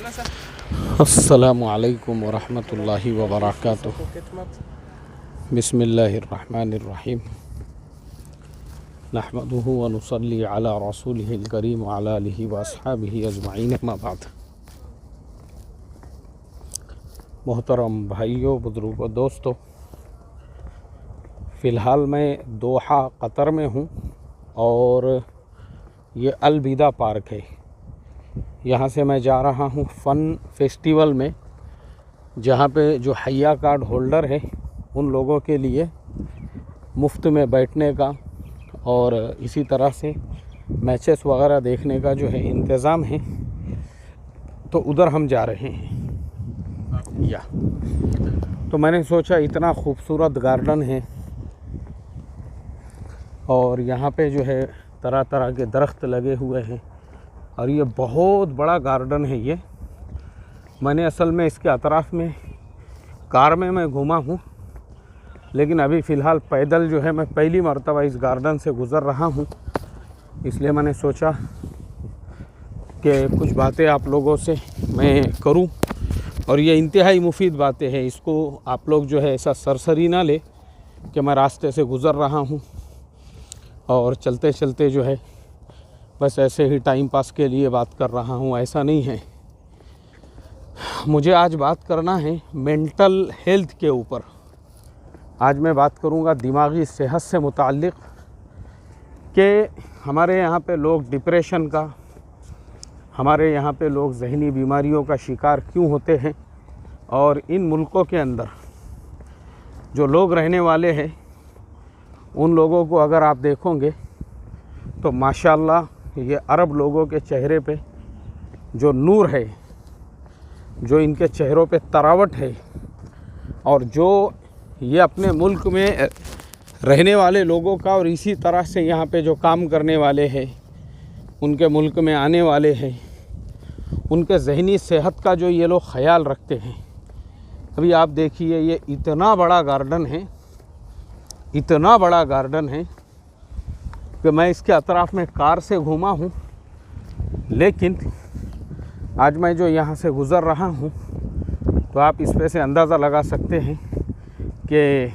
अस्सलामु अलैकुम वरहमतुल्लाहि वबरकातुहू। बिस्मिल्लाहिर्रहमानिर्रहीम। नहमदुहु व नुसल्ली अला रसूलिहिल करीम व अला आलिहि व अस्हाबिहि अजमईन, अम्मा बाद। मोहतरम भाइयों, बुजुर्गों, दोस्तों, फ़िलहाल मैं दोहा कतर में हूँ और ये अलविदा पार्क है। यहाँ से मैं जा रहा हूँ फ़न फेस्टिवल में, जहाँ पे जो हया कार्ड होल्डर है उन लोगों के लिए मुफ्त में बैठने का और इसी तरह से मैचेस वगैरह देखने का जो है इंतज़ाम है। तो उधर हम जा रहे हैं। तो मैंने सोचा इतना खूबसूरत गार्डन है और यहाँ पे जो है तरह तरह के दरख्त लगे हुए हैं और ये बहुत बड़ा गार्डन है। ये मैंने असल में इसके अतराफ़ में कार में मैं घूमा हूँ, लेकिन अभी फ़िलहाल पैदल जो है मैं पहली मर्तबा इस गार्डन से गुज़र रहा हूँ। इसलिए मैंने सोचा कि कुछ बातें आप लोगों से मैं करूँ और ये इंतहाई मुफीद बातें हैं। इसको आप लोग जो है ऐसा सरसरी ना ले कि मैं रास्ते से गुज़र रहा हूँ और चलते चलते जो है बस ऐसे ही टाइम पास के लिए बात कर रहा हूँ, ऐसा नहीं है। मुझे आज बात करना है मेंटल हेल्थ के ऊपर। आज मैं बात करूँगा दिमागी सेहत से मुताल्लिक़ कि हमारे यहाँ पे लोग डिप्रेशन का, हमारे यहाँ पे लोग ज़हनी बीमारियों का शिकार क्यों होते हैं और इन मुल्कों के अंदर जो लोग रहने वाले हैं उन लोगों को अगर आप देखोगे तो माशाअल्लाह ये अरब लोगों के चेहरे पे जो नूर है, जो इनके चेहरों पे तरावट है और जो ये अपने मुल्क में रहने वाले लोगों का और इसी तरह से यहाँ पे जो काम करने वाले हैं, उनके मुल्क में आने वाले हैं, उनके ज़हनी सेहत का जो ये लोग ख़याल रखते हैं। अभी आप देखिए ये इतना बड़ा गार्डन है, इतना बड़ा गार्डन है कि मैं इसके अतराफ़ में कार से घूमा हूँ, लेकिन आज मैं जो यहाँ से गुज़र रहा हूँ तो आप इस पे से अंदाज़ा लगा सकते हैं कि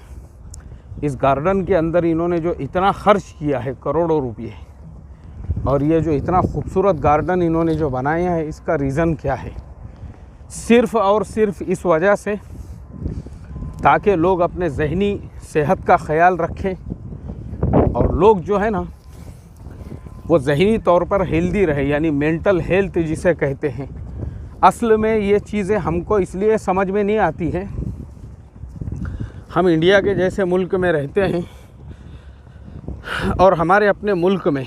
इस गार्डन के अंदर इन्होंने जो इतना ख़र्च किया है, करोड़ों रुपये, और ये जो इतना खूबसूरत गार्डन इन्होंने जो बनाया है, इसका रीज़न क्या है? सिर्फ़ और सिर्फ इस वजह से ताकि लोग अपने ज़हनी सेहत का ख़याल रखें और लोग जो है ना वो ज़हनी तौर पर हेल्दी रहे, यानी मेंटल हेल्थ जिसे कहते हैं। असल में ये चीज़ें हमको इसलिए समझ में नहीं आती हैं, हम इंडिया के जैसे मुल्क में रहते हैं और हमारे अपने मुल्क में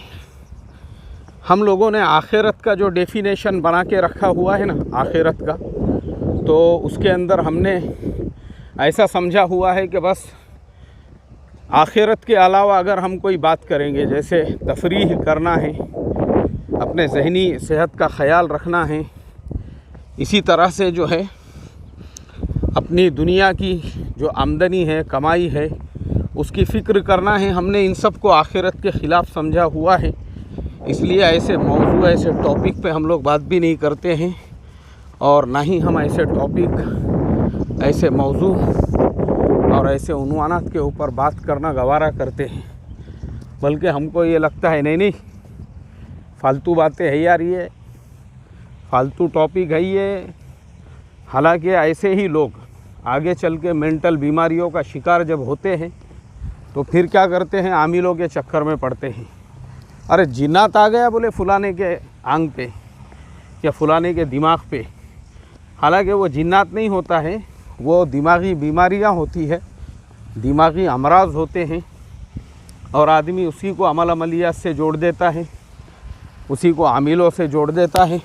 हम लोगों ने आखिरत का जो डेफिनेशन बना के रखा हुआ है ना, आखिरत का, तो उसके अंदर हमने ऐसा समझा हुआ है कि बस आखिरत के अलावा अगर हम कोई बात करेंगे, जैसे तफरीह करना है, अपने ज़हनी सेहत का ख़याल रखना है, इसी तरह से जो है अपनी दुनिया की जो आमदनी है, कमाई है, उसकी फ़िक्र करना है, हमने इन सब को आखिरत के ख़िलाफ़ समझा हुआ है। इसलिए ऐसे मौजू, ऐसे टॉपिक पे हम लोग बात भी नहीं करते हैं और ना ही हम ऐसे टॉपिक, ऐसे मौजू और ऐसे उन्वानात के ऊपर बात करना गवारा करते हैं। बल्कि हमको ये लगता है नहीं फालतू बातें है यार, ये फालतू टॉपिक है ये। हालांकि ऐसे ही लोग आगे चल के मेंटल बीमारियों का शिकार जब होते हैं तो फिर क्या करते हैं, आमिलों के चक्कर में पड़ते हैं। अरे जिन्नात आ गया बोले फुलाने के आंग पे या फुलाने के दिमाग पे, हालांकि वो जिन्नात नहीं होता है, वो दिमागी बीमारियां होती है, दिमागी अमराज होते हैं और आदमी उसी को अमल अमलियात से जोड़ देता है, उसी को आमिलों से जोड़ देता है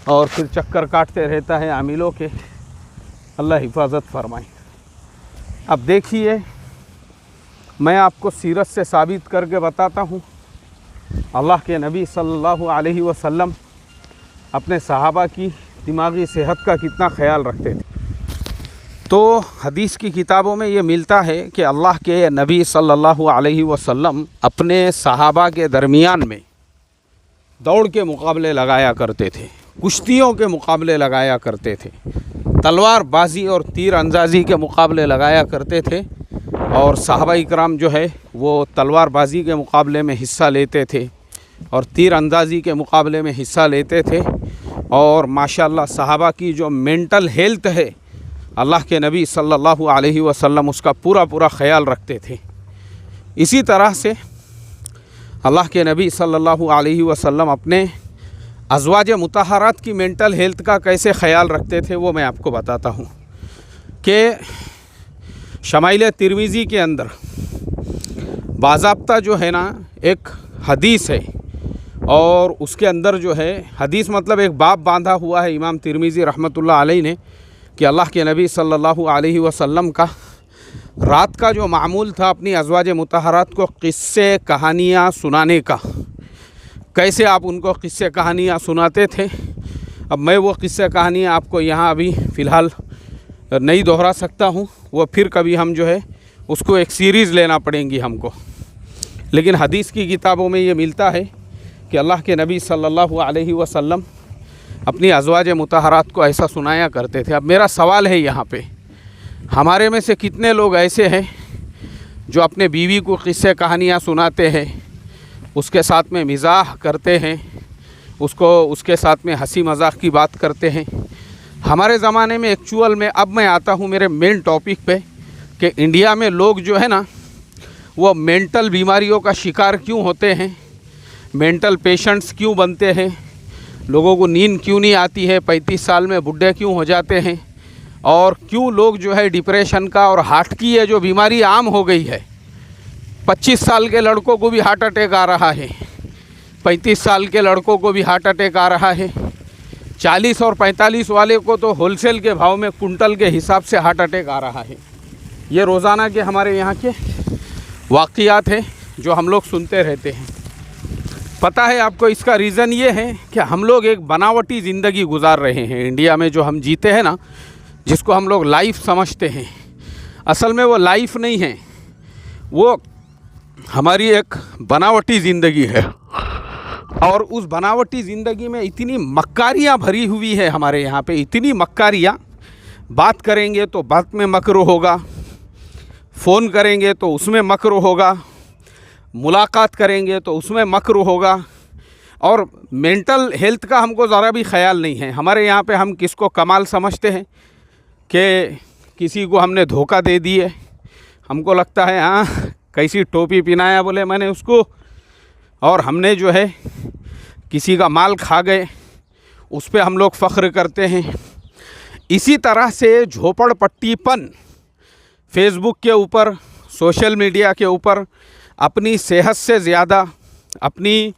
और फिर चक्कर काटते रहता है आमिलों के। अल्लाह हिफाजत फरमाए। अब देखिए, मैं आपको सीरत से साबित करके बताता हूँ, अल्लाह के नबी सल्लल्लाहु अलैहि वसल्लम अपने सहाबा की दिमागी सेहत का कितना ख्याल रखते थे। तो हदीस की किताबों में ये मिलता है कि अल्लाह के नबी सल्लल्लाहु अलैहि वसल्लम अपने सहाबा के दरमियान में दौड़ के मुकाबले लगाया करते थे। कुश्तियों के मुकाबले लगाया करते थे, तलवारबाजी और तीर अंदाज़ी के मुकाबले लगाया करते थे। और सहाबा इकराम जो है वो तलवारबाजी के मुकाबले में हिस्सा लेते थे और तीर अंदाज़ी के मुकाबले में हिस्सा लेते थे। और माशाअल्लाह सहाबा की जो मेंटल हेल्थ है, अल्लाह के नबी सल्लल्लाहु अलैहि वसल्लम उसका पूरा पूरा ख्याल रखते थे। इसी तरह से अल्लाह के नबी सल्लल्लाहु अलैहि वसल्लम अपने अज़वाज मुतहरात की मेंटल हेल्थ का कैसे ख्याल रखते थे वो मैं आपको बताता हूँ कि शमाइल तिरमिज़ी के अंदर बाज़ाब्ता जो है ना एक हदीस है, और उसके अंदर जो है हदीस मतलब एक बाब बांधा हुआ है इमाम तिरमिज़ी रहमतुल्लाह अलैह ने कि अल्लाह के नबी सल्लल्लाहु अलैहि वसल्लम का रात का जो मामूल था अपनी अज़वाज मुतहरात को क़िस्से कहानियाँ सुनाने का, कैसे आप उनको क़िस्से कहानियाँ सुनाते थे। अब मैं वो क़िस्से कहानियाँ आपको यहाँ अभी फ़िलहाल नहीं दोहरा सकता हूँ, वो फिर कभी हम जो है उसको एक सीरीज़ लेना पड़ेंगी हमको। लेकिन हदीस की किताबों में ये मिलता है कि अल्लाह के नबी सल्लल्लाहु अलैहि वसल्लम अपनी अज़वाज मुतहरात को ऐसा सुनाया करते थे। अब मेरा सवाल है यहाँ पे, हमारे में से कितने लोग ऐसे हैं जो अपने बीवी को क़िस्से कहानियाँ सुनाते हैं, उसके साथ में मिज़ाह करते हैं, उसके साथ में हंसी मजाक की बात करते हैं। हमारे ज़माने में एक्चुअल में, अब मैं आता हूँ मेरे मेन टॉपिक पे कि इंडिया में लोग जो है ना वो मेंटल बीमारियों का शिकार क्यों होते हैं, मेंटल पेशेंट्स क्यों बनते हैं, लोगों को नींद क्यों नहीं आती है, 35 साल में बुढ़े क्यों हो जाते हैं, और क्यों लोग जो है डिप्रेशन का और हार्ट की ये जो बीमारी आम हो गई है, 25 साल के लड़कों को भी हार्ट अटैक आ रहा है, 35 साल के लड़कों को भी हार्ट अटैक आ रहा है, 40 और 45 वाले को तो होलसेल के भाव में कुंटल के हिसाब से हार्ट अटैक आ रहा है। ये रोज़ाना के हमारे यहाँ के वाक़ियात हैं जो हम लोग सुनते रहते हैं। पता है आपको इसका रीज़न ये है कि हम लोग एक बनावटी ज़िंदगी गुजार रहे हैं इंडिया में। जो हम जीते हैं ना, जिसको हम लोग लाइफ समझते हैं, असल में वो लाइफ नहीं है, वो हमारी एक बनावटी ज़िंदगी है। और उस बनावटी ज़िंदगी में इतनी मक्कारियाँ भरी हुई है हमारे यहाँ पे, इतनी मक्कारियाँ, बात करेंगे तो बात में मकर होगा, फ़ोन करेंगे तो उसमें मकर होगा, मुलाकात करेंगे तो उसमें मकर होगा, और मेंटल हेल्थ का हमको ज़रा भी ख्याल नहीं है। हमारे यहाँ पे हम किसको कमाल समझते हैं कि किसी को हमने धोखा दे दिए, हमको लगता है हाँ कैसी टोपी पहनाया बोले मैंने उसको, और हमने जो है किसी का माल खा गए, उस पे हम लोग फ़ख्र करते हैं। इसी तरह से झोपड़पट्टीपन फेसबुक के ऊपर, सोशल मीडिया के ऊपर अपनी सेहत से ज़्यादा, अपनी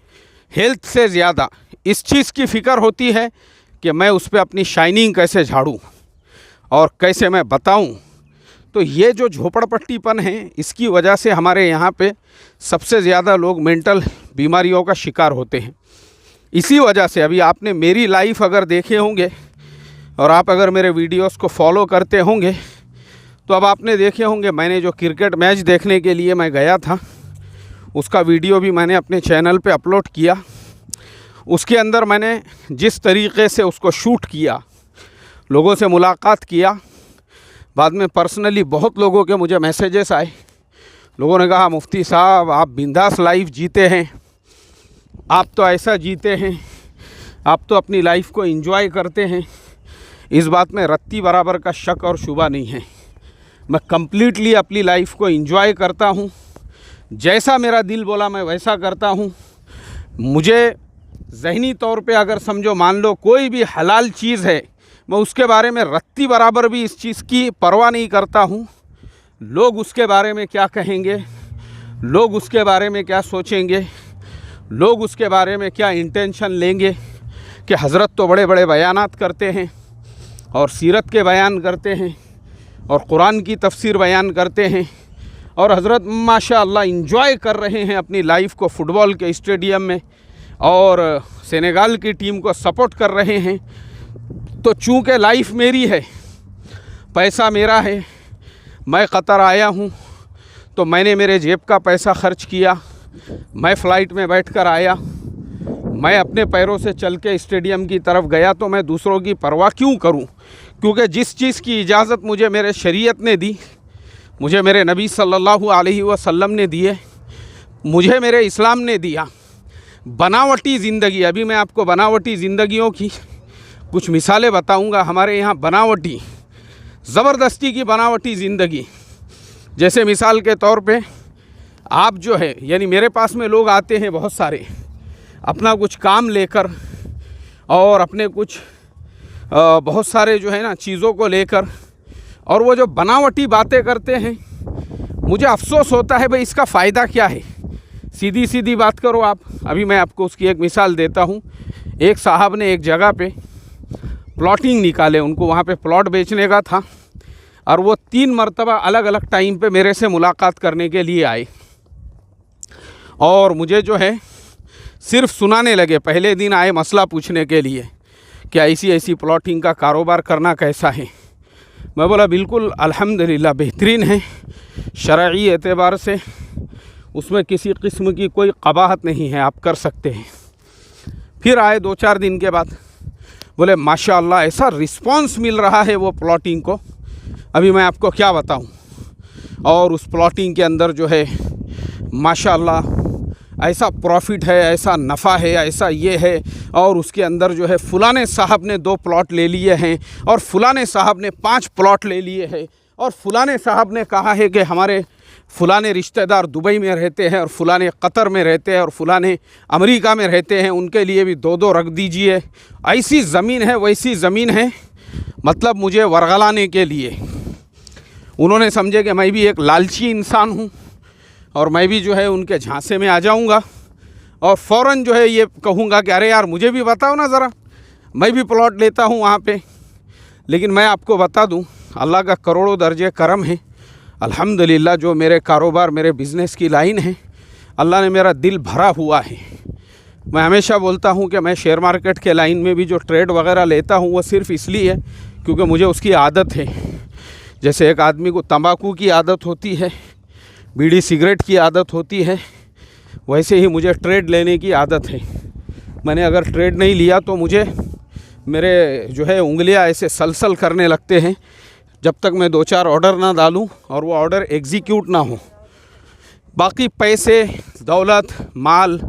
हेल्थ से ज़्यादा इस चीज़ की फ़िक्र होती है कि मैं उस पर अपनी शाइनिंग कैसे झाड़ूं और कैसे मैं बताऊं। तो ये जो झोपड़पट्टीपन है, इसकी वजह से हमारे यहाँ पे सबसे ज़्यादा लोग मेंटल बीमारियों का शिकार होते हैं। इसी वजह से अभी आपने मेरी लाइफ अगर देखे होंगे और आप अगर मेरे वीडियोस को फॉलो करते होंगे तो अब आपने देखे होंगे मैंने जो क्रिकेट मैच देखने के लिए मैं गया था, उसका वीडियो भी मैंने अपने चैनल पे अपलोड किया। उसके अंदर मैंने जिस तरीक़े से उसको शूट किया, लोगों से मुलाकात किया, बाद में पर्सनली बहुत लोगों के मुझे मैसेजेस आए। लोगों ने कहा मुफ्ती साहब आप बिंदास लाइफ जीते हैं, आप तो ऐसा जीते हैं, आप तो अपनी लाइफ को एंजॉय करते हैं। इस बात में रत्ती बराबर का शक और शुबा नहीं है। मैं कम्प्लीटली अपनी लाइफ को एंजॉय करता हूँ, जैसा मेरा दिल बोला मैं वैसा करता हूँ। मुझे ज़हनी तौर पे अगर समझो मान लो कोई भी हलाल चीज़ है, मैं उसके बारे में रत्ती बराबर भी इस चीज़ की परवाह नहीं करता हूँ। लोग उसके बारे में क्या कहेंगे, लोग उसके बारे में क्या सोचेंगे, लोग उसके बारे में क्या इंटेंशन लेंगे कि हज़रत तो बड़े बड़े बयानात करते हैं और सीरत के बयान करते हैं और कुरान की तफसीर बयान करते हैं, और हज़रत माशाअल्लाह इंजॉय कर रहे हैं अपनी लाइफ को फुटबॉल के स्टेडियम में और सेनेगाल की टीम को सपोर्ट कर रहे हैं। तो चूँकि लाइफ मेरी है, पैसा मेरा है, मैं कतर आया हूँ तो मैंने मेरे जेब का पैसा ख़र्च किया, मैं फ़्लाइट में बैठकर आया, मैं अपने पैरों से चल के स्टेडियम की तरफ गया तो मैं दूसरों की परवाह क्यों करूं? क्योंकि जिस चीज़ की इजाज़त मुझे मेरे शरीयत ने दी, मुझे मेरे नबी सल्लल्लाहु अलैहि वसल्लम ने दिए, मुझे मेरे इस्लाम ने दिया, बनावटी ज़िंदगी। अभी मैं आपको बनावटी ज़िंदगियों की कुछ मिसालें बताऊंगा। हमारे यहाँ बनावटी, ज़बरदस्ती की बनावटी ज़िंदगी, जैसे मिसाल के तौर पे आप जो है, यानी मेरे पास में लोग आते हैं बहुत सारे, अपना कुछ काम लेकर और अपने कुछ बहुत सारे जो है ना चीज़ों को लेकर, और वो जो बनावटी बातें करते हैं, मुझे अफसोस होता है भाई इसका फ़ायदा क्या है? सीधी सीधी बात करो आप। अभी मैं आपको उसकी एक मिसाल देता हूँ। एक साहब ने एक जगह पे प्लॉटिंग निकाले, उनको वहाँ पे प्लॉट बेचने का था, और वो 3 मरतबा अलग अलग टाइम पे मेरे से मुलाकात करने के लिए आए और मुझे जो है सिर्फ सुनाने लगे। पहले दिन आए मसला पूछने के लिए कि ऐसी ऐसी प्लॉटिंग का कारोबार करना कैसा है। मैं बोला बिल्कुल अल्हम्दुलिल्लाह बेहतरीन है, शरई एतबार से उसमें किसी किस्म की कोई कबाहत नहीं है, आप कर सकते हैं। फिर आए 2-4 दिन के बाद, बोले माशाअल्लाह ऐसा रिस्पांस मिल रहा है वो प्लॉटिंग को, अभी मैं आपको क्या बताऊं। और उस प्लॉटिंग के अंदर जो है माशाअल्लाह ऐसा प्रॉफिट है, ऐसा नफ़ा है, ऐसा ये है, और उसके अंदर जो है फ़लाने साहब ने 2 प्लॉट ले लिए हैं, और फ़लाने साहब ने 5 प्लॉट ले लिए हैं, और फ़लाने साहब ने कहा है कि हमारे फ़लाने रिश्तेदार दुबई में रहते हैं, और फ़लाने कतर में रहते हैं, और फ़लाने अमेरिका में रहते हैं, उनके लिए भी 2-2 रख दीजिए। ऐसी ज़मीन है, वैसी ज़मीन है, मतलब मुझे वरगलाने के लिए। उन्होंने समझे कि मैं भी एक लालची इंसान हूँ और मैं भी जो है उनके झांसे में आ जाऊँगा और फ़ौरन जो है ये कहूँगा कि अरे यार मुझे भी बताओ ना ज़रा, मैं भी प्लॉट लेता हूँ वहाँ पे। लेकिन मैं आपको बता दूँ, अल्लाह का करोड़ों दर्जे करम है, अल्हम्दुलिल्लाह जो मेरे कारोबार, मेरे बिज़नेस की लाइन है, अल्लाह ने मेरा दिल भरा हुआ है। मैं हमेशा बोलता हूँ कि मैं शेयर मार्केट के लाइन में भी जो ट्रेड वगैरह लेता हूँ वो सिर्फ़ इसलिए है क्योंकि मुझे उसकी आदत है। जैसे एक आदमी को तंबाकू की आदत होती है, बीड़ी सिगरेट की आदत होती है, वैसे ही मुझे ट्रेड लेने की आदत है। मैंने अगर ट्रेड नहीं लिया तो मुझे मेरे जो है उंगलियां ऐसे सलसल करने लगते हैं जब तक मैं 2-4 ऑर्डर ना डालूं और वो ऑर्डर एग्जीक्यूट ना हो। बाकी पैसे, दौलत, माल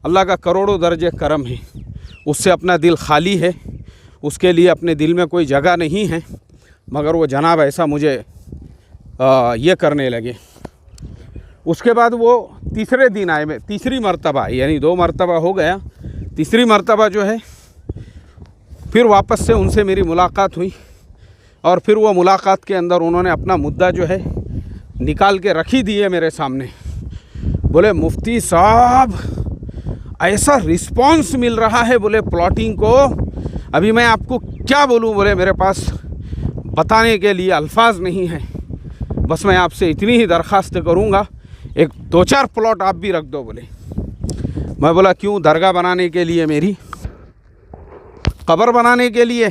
अल्लाह का करोड़ों दर्जे करम है, उससे अपना दिल खाली है, उसके लिए अपने दिल में कोई जगह नहीं है। मगर वो जनाब ऐसा मुझे ये करने लगे। उसके बाद वो तीसरे दिन आए, मैं तीसरी मर्तबा, यानी 2 मरतबा हो गया, तीसरी मरतबा जो है फिर वापस से उनसे मेरी मुलाकात हुई और फिर वो मुलाकात के अंदर उन्होंने अपना मुद्दा जो है निकाल के रखी दी है मेरे सामने। बोले मुफ्ती साहब ऐसा रिस्पांस मिल रहा है बोले प्लॉटिंग को, अभी मैं आपको क्या बोलूं, बोले मेरे पास बताने के लिए अल्फाज नहीं है। बस मैं आपसे इतनी ही दरख्वास्त करूंगा, एक 2-4 प्लॉट आप भी रख दो। बोले मैं बोला क्यों? दरगाह बनाने के लिए, मेरी कब्र बनाने के लिए,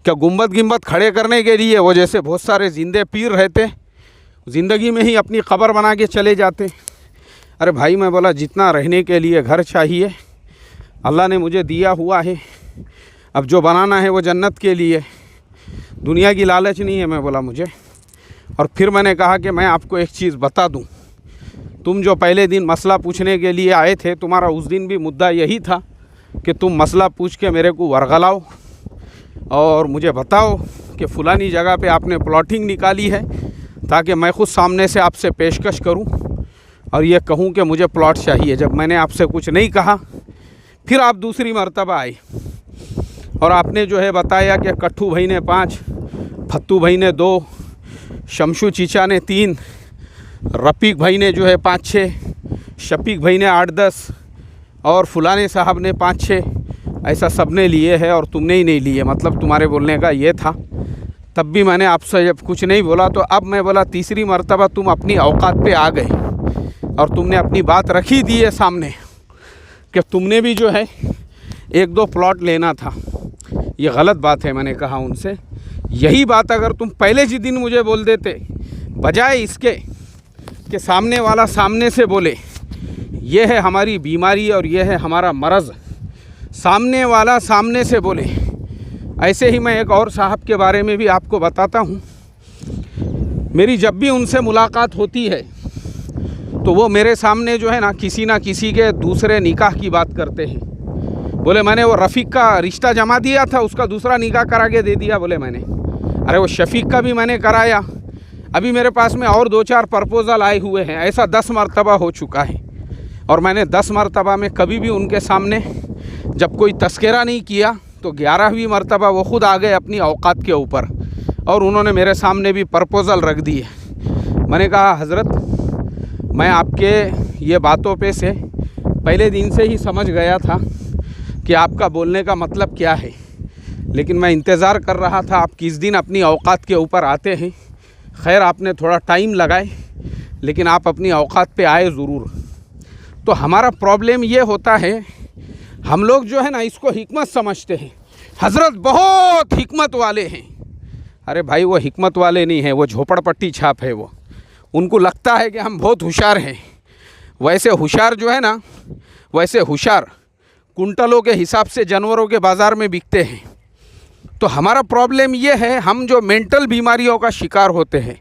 क्या गुंबद गिम्बद खड़े करने के लिए? वो जैसे बहुत सारे जिंदे पीर रहते, ज़िंदगी में ही अपनी कब्र बना के चले जाते। अरे भाई, मैं बोला जितना रहने के लिए घर चाहिए अल्लाह ने मुझे दिया हुआ है, अब जो बनाना है वो जन्नत के लिए, दुनिया की लालच नहीं है। मैं बोला मुझे, और फिर मैंने कहा कि मैं आपको एक चीज़ बता दूं, तुम जो पहले दिन मसला पूछने के लिए आए थे, तुम्हारा उस दिन भी मुद्दा यही था कि तुम मसला पूछ के मेरे को वरगलाओ और मुझे बताओ कि फ़लानी जगह पे आपने प्लॉटिंग निकाली है, ताकि मैं ख़ुद सामने से आपसे पेशकश करूं और ये कहूं कि मुझे प्लॉट चाहिए। जब मैंने आपसे कुछ नहीं कहा, फिर आप दूसरी मर्तबा आए और आपने जो है बताया कि कट्ठू भाई ने 5, फत्तू भाई ने 2, शमशू चीचा ने 3, रफ़ीक भाई ने जो है 5-6, शफीक भाई ने 8-10 और फ़लाने साहब ने 5-6, ऐसा सब ने लिए है और तुमने ही नहीं लिए। मतलब तुम्हारे बोलने का ये था। तब भी मैंने आपसे जब कुछ नहीं बोला, तो अब मैं बोला तीसरी मर्तबा तुम अपनी औकात पे आ गए और तुमने अपनी बात रखी दी है सामने कि तुमने भी जो है 1-2 प्लॉट लेना था। ये गलत बात है, मैंने कहा उनसे। यही बात अगर तुम पहले ही दिन मुझे बोल देते, बजाय इसके कि सामने वाला सामने से बोले, ये है हमारी बीमारी और ये है हमारा मरज़। सामने वाला सामने से बोले। ऐसे ही मैं एक और साहब के बारे में भी आपको बताता हूँ। मेरी जब भी उनसे मुलाकात होती है तो वो मेरे सामने जो है ना किसी के दूसरे निकाह की बात करते हैं। बोले मैंने वो रफ़ीक का रिश्ता जमा दिया था, उसका दूसरा निकाह करा के दे दिया। बोले मैंने, अरे वो शफ़ीक का भी मैंने कराया। अभी मेरे पास में और 2-4 प्रपोज़ल आए हुए हैं। ऐसा 10 मरतबा हो चुका है और मैंने 10 मरतबा में कभी भी उनके सामने जब कोई तस्करा नहीं किया तो 11वीं मरतबा वो ख़ुद आ गए अपनी औकात के ऊपर और उन्होंने मेरे सामने भी प्रपोज़ल रख दिए। मैंने कहा हज़रत, मैं आपके ये बातों पे से पहले दिन से ही समझ गया था कि आपका बोलने का मतलब क्या है, लेकिन मैं इंतज़ार कर रहा था आप किस दिन अपनी औकात के ऊपर आते हैं। खैर आपने थोड़ा टाइम लगाए लेकिन आप अपनी औकात पे आए ज़रूर। तो हमारा प्रॉब्लम ये होता है, हम लोग जो है ना इसको हिकमत समझते हैं। हज़रत बहुत हिकमत वाले हैं। अरे भाई वो हिकमत वाले नहीं हैं, वो झोपड़पट्टी छाप है। वो उनको लगता है कि हम बहुत होशियार हैं। वैसे होशियार जो है ना, वैसे होशियार कुंटलों के हिसाब से जानवरों के बाज़ार में बिकते हैं। तो हमारा प्रॉब्लम ये है, हम जो मेंटल बीमारियों का शिकार होते हैं।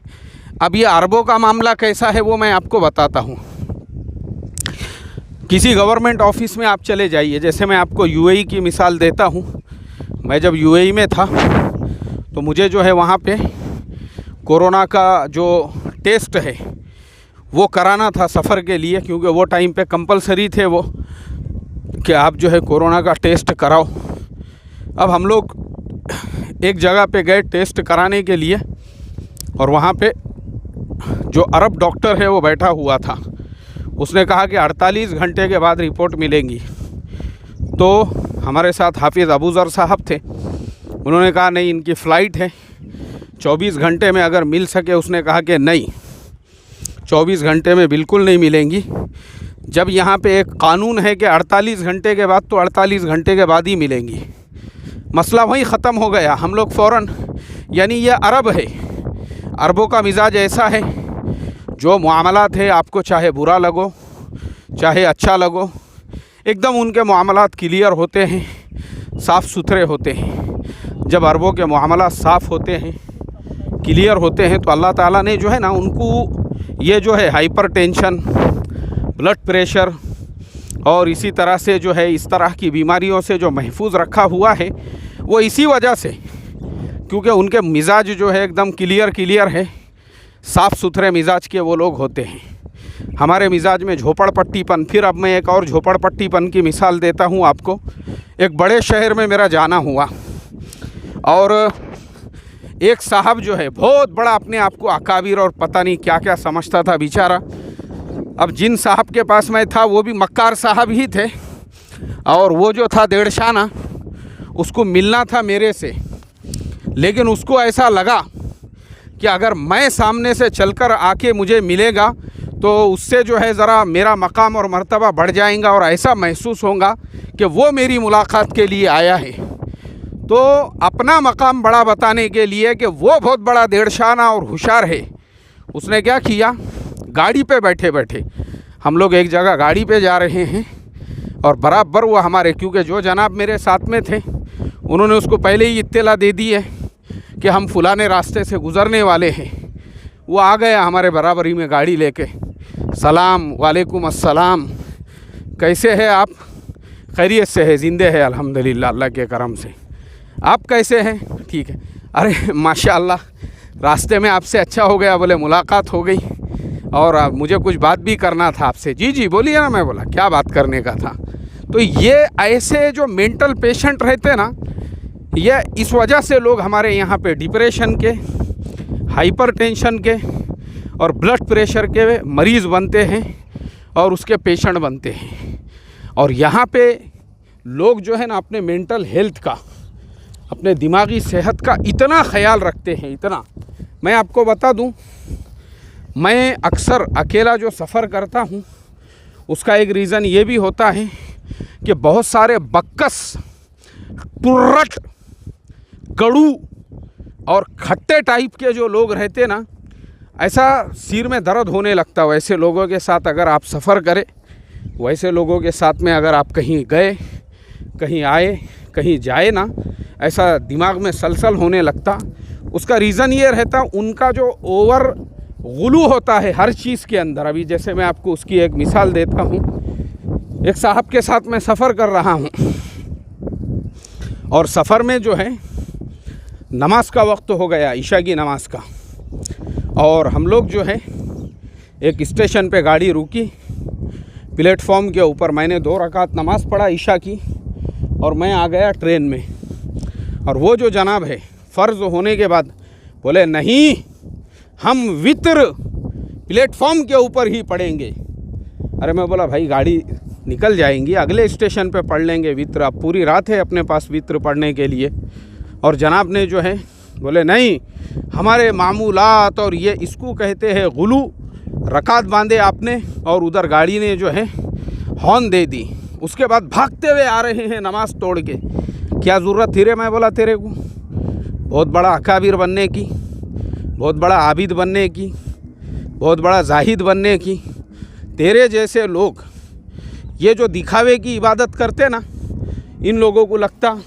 अब ये अरबों का मामला कैसा है वो मैं आपको बताता हूँ। किसी गवर्नमेंट ऑफिस में आप चले जाइए, जैसे मैं आपको यूएई की मिसाल देता हूँ। मैं जब यूएई में था तो मुझे जो है वहाँ पे कोरोना का जो टेस्ट है वो कराना था सफ़र के लिए, क्योंकि वो टाइम पे कंपलसरी थे वो कि आप जो है कोरोना का टेस्ट कराओ। अब हम लोग एक जगह पे गए टेस्ट कराने के लिए और वहाँ पे जो अरब डॉक्टर है वो बैठा हुआ था। उसने कहा कि 48 घंटे के बाद रिपोर्ट मिलेंगी। तो हमारे साथ हाफिज़ अबू ज़र साहब थे, उन्होंने कहा नहीं इनकी फ़्लाइट है 24 घंटे में अगर मिल सके। उसने कहा कि नहीं 24 घंटे में बिल्कुल नहीं मिलेंगी। जब यहाँ पे एक कानून है कि 48 घंटे के बाद, तो 48 घंटे के बाद ही मिलेंगी। मसला वहीं ख़त्म हो गया। हम लोग फ़ौरन, यानी ये अरब है, अरबों का मिजाज ऐसा है, जो मामलात है आपको चाहे बुरा लगो चाहे अच्छा लगो, एकदम उनके मामलात क्लियर होते हैं, साफ़ सुथरे होते हैं। जब अरबों के मामलात साफ़ होते हैं, क्लियर होते हैं, तो अल्लाह ताला ने जो है ना उनको ये जो है हाइपरटेंशन, ब्लड प्रेशर और इसी तरह से जो है इस तरह की बीमारियों से जो महफूज रखा हुआ है, वो इसी वजह से, क्योंकि उनके मिजाज जो है एकदम क्लियर है, साफ़ सुथरे मिजाज के वो लोग होते हैं। हमारे मिजाज में झोपड़पट्टीपन। फिर अब मैं एक और झोपड़पट्टीपन की मिसाल देता हूँ आपको। एक बड़े शहर में मेरा जाना हुआ और एक साहब जो है बहुत बड़ा अपने आप को अकाबिर और पता नहीं क्या क्या समझता था बेचारा। अब जिन साहब के पास मैं था वो भी मक्कार साहब ही थे और वो जो था डेढ़शाना, उसको मिलना था मेरे से, लेकिन उसको ऐसा लगा कि अगर मैं सामने से चलकर आके मुझे मिलेगा तो उससे जो है ज़रा मेरा मकाम और मर्तबा बढ़ जाएगा और ऐसा महसूस होगा कि वो मेरी मुलाकात के लिए आया है। तो अपना मकाम बड़ा बताने के लिए कि वो बहुत बड़ा डेढ़शाना और होशियार है, उसने क्या किया, गाड़ी पे बैठे बैठे, हम लोग एक जगह गाड़ी पे जा रहे हैं और बराबर वो हमारे, क्योंकि जो जनाब मेरे साथ में थे उन्होंने उसको पहले ही इत्तला दे दी है कि हम फलाने रास्ते से गुज़रने वाले हैं। वो आ गया हमारे बराबरी में गाड़ी लेके। सलाम वालेकुम अस्सलाम, कैसे हैं आप? खैरियत से है, ज़िंदे है अल्हम्दुलिल्लाह अल्लाह के करम से। आप कैसे हैं? ठीक है। अरे माशाअल्लाह, रास्ते में आपसे अच्छा हो गया, बोले मुलाकात हो गई और मुझे कुछ बात भी करना था आपसे। जी जी बोलिए ना। मैं बोला क्या बात करने का था? तो ये ऐसे जो मेंटल पेशेंट रहते ना, ये इस वजह से लोग हमारे यहाँ पे डिप्रेशन के, हाइपरटेंशन के और ब्लड प्रेशर के मरीज़ बनते हैं और उसके पेशेंट बनते हैं। और यहाँ पे लोग जो है ना अपने मेंटल हेल्थ का, अपने दिमागी सेहत का इतना ख्याल रखते हैं, इतना। मैं आपको बता दूं, मैं अक्सर अकेला जो सफ़र करता हूं उसका एक रीज़न ये भी होता है कि बहुत सारे बक्कस, टुर्रट, कड़ू और खट्टे टाइप के जो लोग रहते ना, ऐसा सिर में दर्द होने लगता है। वैसे लोगों के साथ अगर आप सफ़र करें वैसे लोगों के साथ में अगर आप कहीं गए, कहीं आए, कहीं जाए ना, ऐसा दिमाग में सलसल होने लगता। उसका रीज़न ये रहता, उनका जो ओवर गुलू होता है हर चीज़ के अंदर। अभी जैसे मैं आपको उसकी एक मिसाल देता हूँ। एक साहब के साथ मैं सफ़र कर रहा हूँ और सफ़र में जो है नमाज का वक्त हो गया, ईशा की नमाज का, और हम लोग जो है एक स्टेशन पे गाड़ी रुकी, प्लेटफॉर्म के ऊपर मैंने 2 रकात नमाज़ पढ़ा ईशा की और मैं आ गया ट्रेन में। और वो जो जनाब है फ़र्ज़ होने के बाद बोले नहीं, हम वित्र प्लेटफॉर्म के ऊपर ही पढ़ेंगे। अरे मैं बोला भाई गाड़ी निकल जाएंगी, अगले स्टेशन पे पढ़ लेंगे वित्र, अब पूरी रात है अपने पास वित्र पढ़ने के लिए। और जनाब ने जो है बोले नहीं, हमारे मामूलात और ये इसको कहते हैं गुलू, रकात बांधे आपने और उधर गाड़ी ने जो है हॉर्न दे दी। उसके बाद भागते हुए आ रहे हैं नमाज तोड़ के। क्या ज़रूरत थी रे, मैं बोला तेरे को बहुत बड़ा अकाबिर बनने की, बहुत बड़ा आबिद बनने की, बहुत बड़ा जाहिद बनने की। तेरे जैसे लोग ये जो दिखावे की इबादत करते ना, इन लोगों को लगता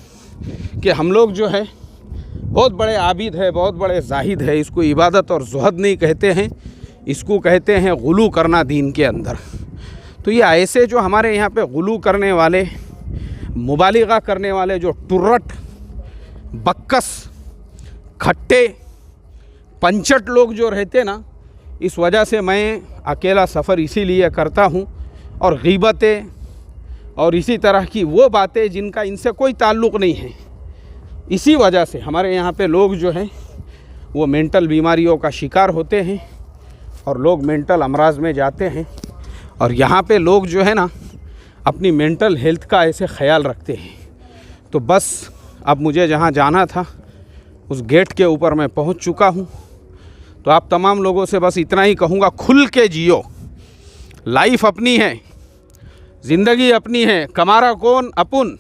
कि हम लोग जो है बहुत बड़े आबिद है, बहुत बड़े जाहिद है। इसको इबादत और ज़ुहद नहीं कहते हैं, इसको कहते हैं गुलू करना दीन के अंदर। तो ये ऐसे जो हमारे यहाँ पे गुलू करने वाले, मुबालिगा करने वाले जो टुर्रट, बक्कस, खट्टे, पंचट लोग जो रहते ना, इस वजह से मैं अकेला सफ़र इसीलिए करता हूँ। और ग़ीबतें और इसी तरह की वो बातें जिनका इनसे कोई ताल्लुक़ नहीं है, इसी वजह से हमारे यहाँ पे लोग जो हैं वो मेंटल बीमारियों का शिकार होते हैं और लोग मेंटल अमराज में जाते हैं। और यहाँ पे लोग जो है ना अपनी मेंटल हेल्थ का ऐसे ख्याल रखते हैं। तो बस अब मुझे जहाँ जाना था उस गेट के ऊपर मैं पहुँच चुका हूँ। तो आप तमाम लोगों से बस इतना ही कहूँगा, खुल के जियो। लाइफ अपनी है, ज़िंदगी अपनी है, कमा रहा कौन? अपुन।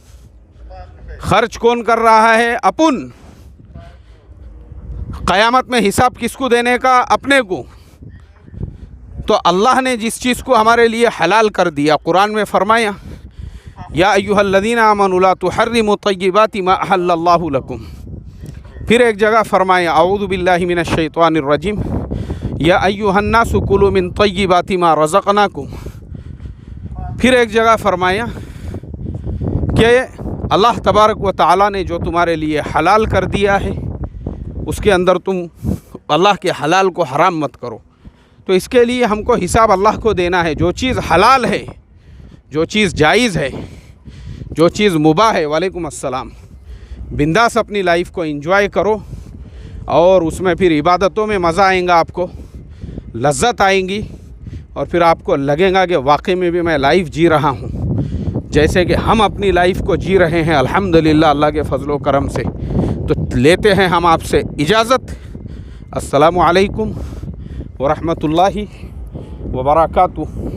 खर्च कौन कर रहा है? अपुन। क़यामत में हिसाब किसको देने का? अपने को। तो अल्लाह ने जिस चीज़ को हमारे लिए हलाल कर दिया, कुरान में फरमाया या अय्युहल्लज़ीना आमनू ला तुहर्रिमू तय्यिबाति मा अहल्लल्लाहु लकुम। फिर एक जगह फरमाया अऊज़ु बिल्लाहि मिनश शैतानिर रजीम या अय्युहन्नासु कुलू मिन तय्यिबाति मा रज़क़नाकुम। फिर एक जगह फरमाया कि अल्लाह तबारक व तआला ने जो तुम्हारे लिए हलाल कर दिया है उसके अंदर तुम अल्लाह के हलाल को हराम मत करो। तो इसके लिए हमको हिसाब अल्लाह को देना है। जो चीज़ हलाल है, जो चीज़ जायज़ है, जो चीज़ मुबाह है, वालेकुम अस्सलाम, बिंदास अपनी लाइफ को एंजॉय करो और उसमें फिर इबादतों में मज़ा आएगा, आपको लज्जत आएंगी और फिर आपको लगेगा कि वाकई में भी मैं लाइफ जी रहा हूँ जैसे कि हम अपनी लाइफ को जी रहे हैं अल्हम्दुलिल्लाह अल्लाह के फजलो करम से। तो लेते हैं हम आपसे इजाज़त। अस्सलामु अलैकुम व रहमतुल्लाहि व बरकातुहू।